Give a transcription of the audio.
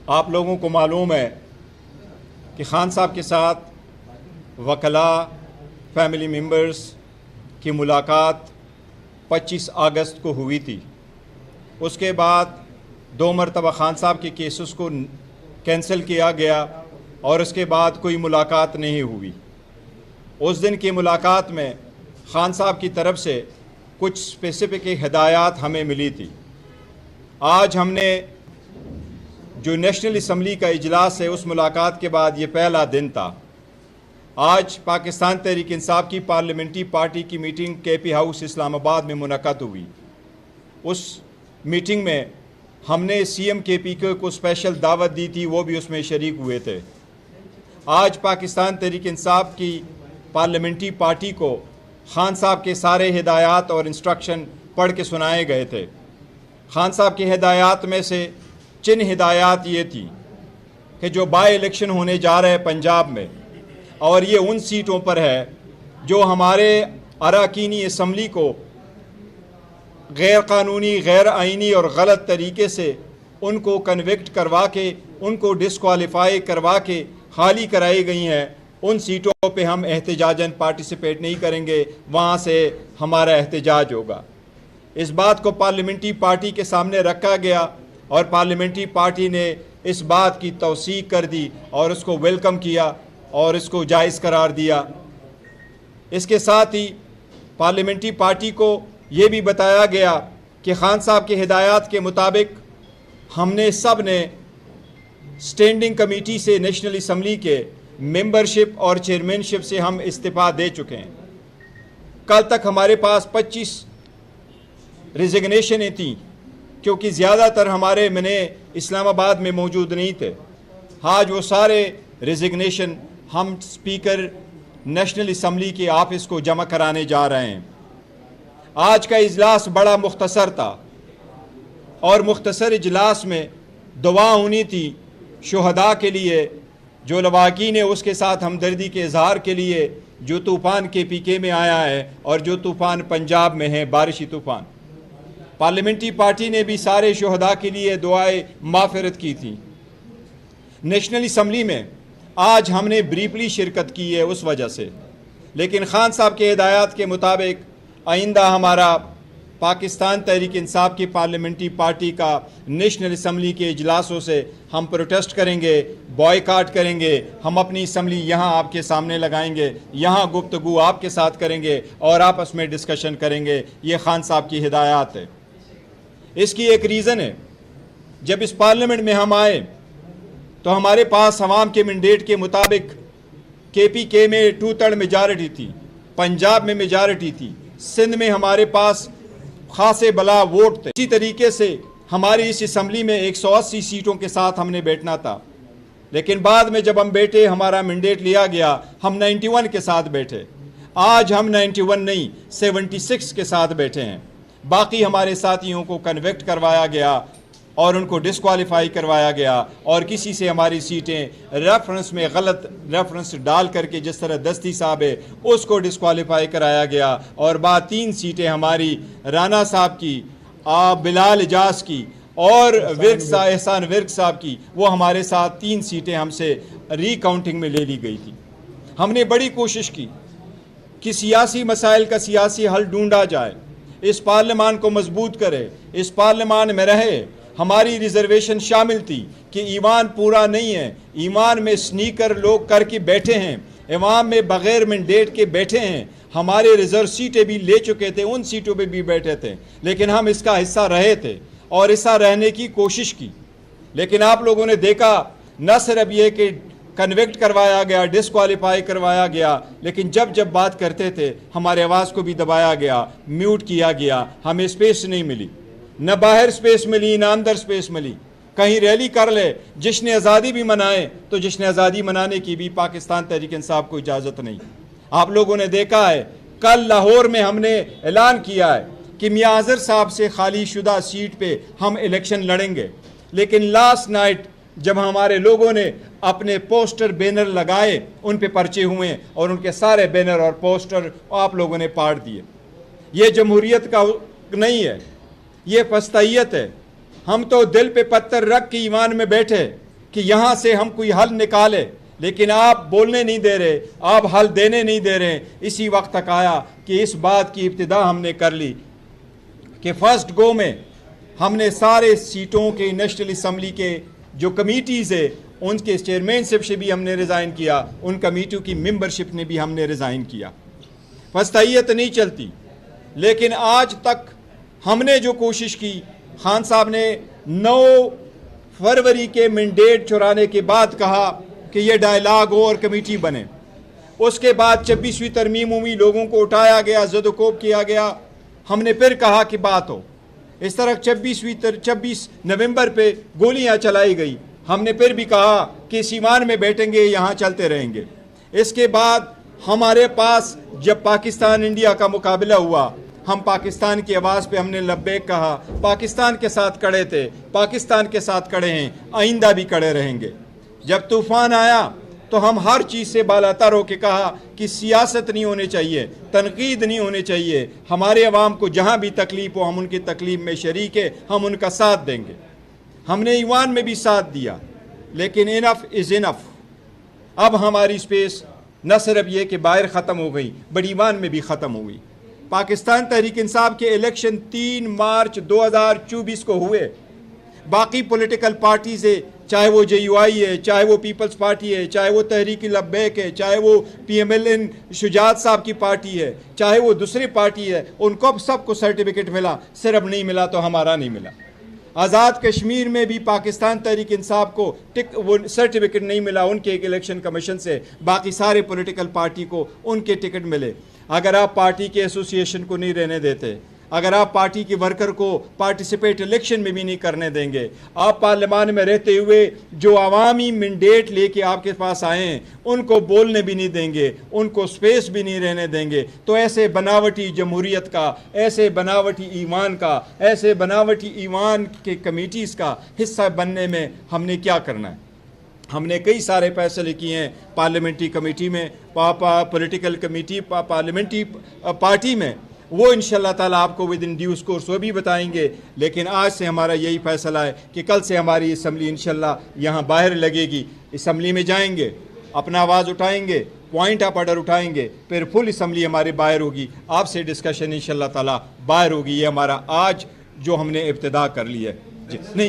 آپ لوگوں کو معلوم ہے کہ خان صاحب کے ساتھ وکلاء فیملی ممبرز کی ملاقات 25 اگست کو ہوئی تھی۔ اس کے بعد 2 مرتبہ خان صاحب کے کیسز کو کینسل کیا گیا اور اس کے بعد کوئی ملاقات نہیں ہوئی۔ اس دن کی ملاقات میں خان صاحب کی طرف سے کچھ اسپیسیفک ہدایات ہمیں ملی تھی۔ آج ہم نے جو نیشنل اسمبلی کا اجلاس ہے، اس ملاقات کے بعد یہ پہلا دن تھا۔ آج پاکستان تحریک انصاف کی پارلیمنٹری پارٹی کی میٹنگ کے پی ہاؤس اسلام آباد میں منعقد ہوئی۔ اس میٹنگ میں ہم نے سی ایم کے پی کو اسپیشل دعوت دی تھی، وہ بھی اس میں شریک ہوئے تھے۔ آج پاکستان تحریک انصاف کی پارلیمنٹری پارٹی کو خان صاحب کے سارے ہدایات اور انسٹرکشن پڑھ کے سنائے گئے تھے۔ خان صاحب کی ہدایات میں سے چند ہدایات یہ تھی کہ جو بائی الیکشن ہونے جا رہے پنجاب میں، اور یہ ان سیٹوں پر ہے جو ہمارے اراکینی اسمبلی کو غیر قانونی، غیر آئینی اور غلط طریقے سے ان کو کنوکٹ کروا کے، ان کو ڈسکوالیفائی کروا کے خالی کرائی گئی ہیں، ان سیٹوں پہ ہم احتجاجاً پارٹیسپیٹ نہیں کریں گے، وہاں سے ہمارا احتجاج ہوگا۔ اس بات کو پارلیمنٹری پارٹی کے سامنے رکھا گیا اور پارلیمنٹری پارٹی نے اس بات کی توثیق کر دی اور اس کو ویلکم کیا اور اس کو جائز قرار دیا۔ اس کے ساتھ ہی پارلیمنٹری پارٹی کو یہ بھی بتایا گیا کہ خان صاحب کے ہدایات کے مطابق ہم نے سب نے اسٹینڈنگ کمیٹی سے نیشنل اسمبلی کے ممبرشپ اور چیئرمین شپ سے ہم استعفیٰ دے چکے ہیں۔ کل تک ہمارے پاس 25 ریزگنیشنیں تھیں، کیونکہ زیادہ تر ہمارے اسلام آباد میں موجود نہیں تھے۔ آج وہ سارے ریزگنیشن ہم اسپیکر نیشنل اسمبلی کے آفس کو جمع کرانے جا رہے ہیں۔ آج کا اجلاس بڑا مختصر تھا اور مختصر اجلاس میں دعا ہونی تھی شہداء کے لیے، جو لواحقین ہے اس کے ساتھ ہمدردی کے اظہار کے لیے، جو طوفان کے پی کے میں آیا ہے اور جو طوفان پنجاب میں ہے، بارشی طوفان۔ پارلیمنٹری پارٹی نے بھی سارے شہداء کے لیے دعائیں مغفرت کی تھی۔ نیشنل اسمبلی میں آج ہم نے بریفلی شرکت کی ہے اس وجہ سے، لیکن خان صاحب کے ہدایات کے مطابق آئندہ ہمارا پاکستان تحریک انصاف کی پارلیمنٹری پارٹی کا نیشنل اسمبلی کے اجلاسوں سے ہم پروٹیسٹ کریں گے، بائیکاٹ کریں گے، ہم اپنی اسمبلی یہاں آپ کے سامنے لگائیں گے، یہاں گفتگو آپ کے ساتھ کریں گے اور آپس میں ڈسکشن کریں گے۔ یہ خان صاحب کی ہدایات ہے۔ اس کی ایک ریزن ہے، جب اس پارلیمنٹ میں ہم آئے تو ہمارے پاس عوام کے مینڈیٹ کے مطابق کے پی کے میں 2/3 میجارٹی تھی، پنجاب میں میجارٹی تھی، سندھ میں ہمارے پاس خاصے بلا ووٹ تھے۔ اسی طریقے سے ہماری اس اسمبلی میں 180 سیٹوں کے ساتھ ہم نے بیٹھنا تھا، لیکن بعد میں جب ہم بیٹھے، ہمارا مینڈیٹ لیا گیا، ہم 91 کے ساتھ بیٹھے۔ آج ہم 91 نہیں 76 کے ساتھ بیٹھے ہیں۔ باقی ہمارے ساتھیوں کو کنویکٹ کروایا گیا اور ان کو ڈسکوالیفائی کروایا گیا، اور کسی سے ہماری سیٹیں ریفرنس میں غلط ریفرنس ڈال کر کے، جس طرح دستی صاحب ہے اس کو ڈسکوالیفائی کرایا گیا، اور بعد 3 سیٹیں ہماری رانا صاحب کی، بلال اجاز کی اور احسان ورک صاحب کی، وہ ہمارے ساتھ 3 سیٹیں ہم سے ری کاؤنٹنگ میں لے لی گئی تھی۔ ہم نے بڑی کوشش کی کہ سیاسی مسائل کا سیاسی حل ڈھونڈا جائے، اس پارلیمان کو مضبوط کرے، اس پارلیمان میں رہے۔ ہماری ریزرویشن شامل تھی کہ ایوان پورا نہیں ہے، ایوان میں سنیکر لوگ کر کے بیٹھے ہیں، ایوان میں بغیر مینڈیٹ کے بیٹھے ہیں، ہمارے ریزرو سیٹیں بھی لے چکے تھے، ان سیٹوں پہ بھی بیٹھے تھے، لیکن ہم اس کا حصہ رہے تھے اور حصہ رہنے کی کوشش کی۔ لیکن آپ لوگوں نے دیکھا، نہ صرف یہ کہ کنوکٹ کروایا گیا، ڈسکوالیفائی کروایا گیا، لیکن جب بات کرتے تھے ہمارے آواز کو بھی دبایا گیا، میوٹ کیا گیا، ہمیں اسپیس نہیں ملی، نہ باہر سپیس ملی نہ اندر سپیس ملی۔ کہیں ریلی کر لے، جشن آزادی بھی منائے تو جشن آزادی منانے کی بھی پاکستان تحریک انصاف کو اجازت نہیں۔ آپ لوگوں نے دیکھا ہے، کل لاہور میں ہم نے اعلان کیا ہے کہ میاں اظہر صاحب سے خالی شدہ سیٹ پہ ہم الیکشن لڑیں گے، لیکن لاسٹ نائٹ جب ہمارے لوگوں نے اپنے پوسٹر بینر لگائے، ان پہ پرچے ہوئے اور ان کے سارے بینر اور پوسٹر آپ لوگوں نے پاڑ دیے۔ یہ جمہوریت کا نہیں ہے، یہ فسطائیت ہے۔ ہم تو دل پہ پتھر رکھ کے ایوان میں بیٹھے، کہ یہاں سے ہم کوئی حل نکالے، لیکن آپ بولنے نہیں دے رہے، آپ حل دینے نہیں دے رہے۔ اسی وقت تک آیا کہ اس بات کی ابتدا ہم نے کر لی کہ فرسٹ گو میں ہم نے سارے سیٹوں کے نیشنل اسمبلی کے جو کمیٹیز ہے ان کے چیئرمین شپ سے بھی ہم نے ریزائن کیا، ان کمیٹیوں کی ممبرشپ نے بھی ہم نے ریزائن کیا۔ وسطیت نہیں چلتی، لیکن آج تک ہم نے جو کوشش کی، خان صاحب نے 9 فروری کے مینڈیٹ چرانے کے بعد کہا کہ یہ ڈائلاگ ہو اور کمیٹی بنے۔ اس کے بعد 26ویں ترمیم ہوئی، لوگوں کو اٹھایا گیا، زد و کوب کیا گیا، ہم نے پھر کہا کہ بات ہو۔ اس طرح 26 نومبر پہ گولیاں چلائی گئی، ہم نے پھر بھی کہا کہ اس ایوان میں بیٹھیں گے، یہاں چلتے رہیں گے۔ اس کے بعد ہمارے پاس جب پاکستان انڈیا کا مقابلہ ہوا، ہم پاکستان کی آواز پہ ہم نے لبیک کہا، پاکستان کے ساتھ کھڑے تھے، پاکستان کے ساتھ کھڑے ہیں، آئندہ بھی کھڑے رہیں گے۔ جب طوفان آیا تو ہم ہر چیز سے بالاتر ہو کے کہا کہ سیاست نہیں ہونے چاہیے، تنقید نہیں ہونے چاہیے، ہمارے عوام کو جہاں بھی تکلیف ہو ہم ان کی تکلیف میں شریک ہیں، ہم ان کا ساتھ دیں گے۔ ہم نے ایوان میں بھی ساتھ دیا، لیکن انف از انف۔ اب ہماری سپیس نہ صرف یہ کہ باہر ختم ہو گئی، بٹ ایوان میں بھی ختم ہو گئی۔ پاکستان تحریک انصاف کے الیکشن 3 مارچ 2024 کو ہوئے۔ باقی پولیٹیکل پارٹیز ہے، چاہے وہ JUI ہے، چاہے وہ پیپلز پارٹی ہے، چاہے وہ تحریک لبیک ہے، چاہے وہ PMLN شجاعت صاحب کی پارٹی ہے، چاہے وہ دوسری پارٹی ہے، ان کو سب کو سرٹیفکیٹ ملا، صرف نہیں ملا تو ہمارا نہیں ملا۔ آزاد کشمیر میں بھی پاکستان تحریک انصاف کو وہ سرٹیفکیٹ نہیں ملا ان کے ایک الیکشن کمیشن سے، باقی سارے پولیٹیکل پارٹی کو ان کے ٹکٹ ملے۔ اگر آپ پارٹی کے ایسوسیشن کو نہیں رہنے دیتے، اگر آپ پارٹی کے ورکر کو پارٹیسپیٹ الیکشن میں بھی نہیں کرنے دیں گے، آپ پارلیمان میں رہتے ہوئے جو عوامی مینڈیٹ لے کے آپ کے پاس آئے ہیں ان کو بولنے بھی نہیں دیں گے، ان کو سپیس بھی نہیں رہنے دیں گے، تو ایسے بناوٹی جمہوریت کا، ایسے بناوٹی ایوان کا، ایسے بناوٹی ایوان کے کمیٹیز کا حصہ بننے میں ہم نے کیا کرنا ہے؟ ہم نے کئی سارے فیصلے کیے ہیں پارلیمنٹری کمیٹی میں، پولیٹیکل کمیٹی پارلیمنٹری پارٹی میں، وہ انشاءاللہ تعالیٰ آپ کو ود ان ڈیوز کورس وہ بھی بتائیں گے۔ لیکن آج سے ہمارا یہی فیصلہ ہے کہ کل سے ہماری اسمبلی انشاءاللہ یہاں باہر لگے گی، اسمبلی میں جائیں گے، اپنا آواز اٹھائیں گے، پوائنٹ آف آرڈر اٹھائیں گے، پھر فل اسمبلی ہمارے باہر ہوگی، آپ سے ڈسکشن انشاءاللہ تعالیٰ باہر ہوگی۔ یہ ہمارا آج جو ہم نے ابتدا کر لی ہے۔ جی نہیں